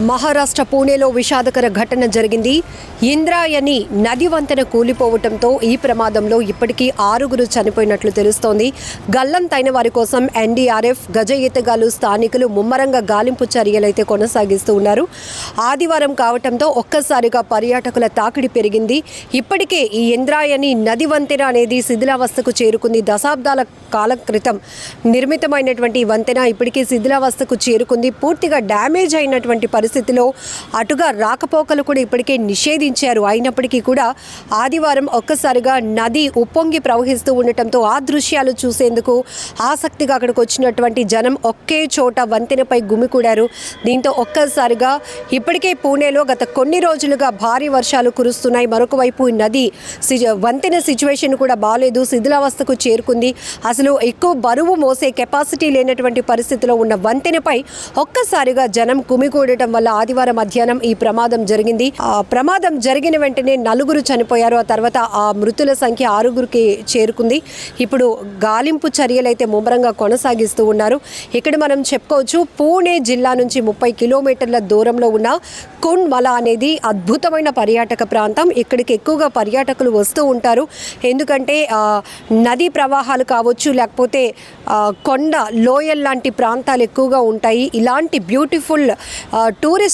మహారాష్ట్ర పూణేలో విషాదకర ఘటన జరిగింది. ఇంద్రాయణి నది వంతెన కూలిపోవడంతో ఈ ప్రమాదంలో ఇప్పటికీ 6 చనిపోయినట్లు తెలుస్తోంది. గల్లంతైన వారి కోసం ఎన్డీఆర్ఎఫ్, గజ ఈతగాళ్లు, స్థానికులు ముమ్మరంగా గాలింపు చర్యలైతే కొనసాగిస్తూ ఉన్నారు. ఆదివారం కావడంతో ఒక్కసారిగా పర్యాటకుల తాకిడి పెరిగింది. ఇప్పటికే ఈ ఇంద్రాయణి నది వంతెన అనేది శిథిలావస్థకు చేరుకుంది. దశాబ్దాల కాలం క్రితం నిర్మితమైనటువంటి వంతెన ఇప్పటికీ శిథిలావస్థకు చేరుకుంది. పూర్తిగా డ్యామేజ్ అయినటువంటి పరిస్థితిలో అటుగా రాకపోకలు కూడా ఇప్పటికే నిషేధించారు. అయినప్పటికీ కూడా ఆదివారం ఒక్కసారిగా నది ఉప్పొంగి ప్రవహిస్తూ ఉండటంతో ఆ దృశ్యాలు చూసేందుకు ఆసక్తిగా అక్కడికి వచ్చినటువంటి జనం ఒకే చోట వంతెనపై గుమికూడారు. దీంతో ఒక్కసారిగా ఇప్పటికే పూణేలో గత కొన్ని రోజులుగా భారీ వర్షాలు కురుస్తున్నాయి. మరొక వైపు నది వంతెన సిచ్యువేషన్ కూడా బాగాలేదు, శిథిలావస్థకు చేరుకుంది. అసలు ఎక్కువ బరువు మోసే కెపాసిటీ లేనటువంటి పరిస్థితిలో ఉన్న వంతెనపై ఒక్కసారిగా జనం గుమికూడటం వల్ల ఆదివారం మధ్యాహ్నం ఈ ప్రమాదం జరిగింది. ఆ ప్రమాదం జరిగిన వెంటనే 4 చనిపోయారు. ఆ తర్వాత ఆ మృతుల సంఖ్య 6కి చేరుకుంది. ఇప్పుడు గాలింపు చర్యలైతే ముమ్మరంగా కొనసాగిస్తూ ఉన్నారు. ఇక్కడ మనం చెప్పుకోవచ్చు, పూణే జిల్లా నుంచి 30 కిలోమీటర్ల దూరంలో ఉన్న కుండ్మల అనేది అద్భుతమైన పర్యాటక ప్రాంతం. ఇక్కడికి ఎక్కువగా పర్యాటకులు వస్తూ ఉంటారు. ఎందుకంటే నదీ ప్రవాహాలు కావచ్చు, లేకపోతే కొండ లోయల్ లాంటి ప్రాంతాలు ఎక్కువగా ఉంటాయి. ఇలాంటి బ్యూటిఫుల్ టూరిస్ట్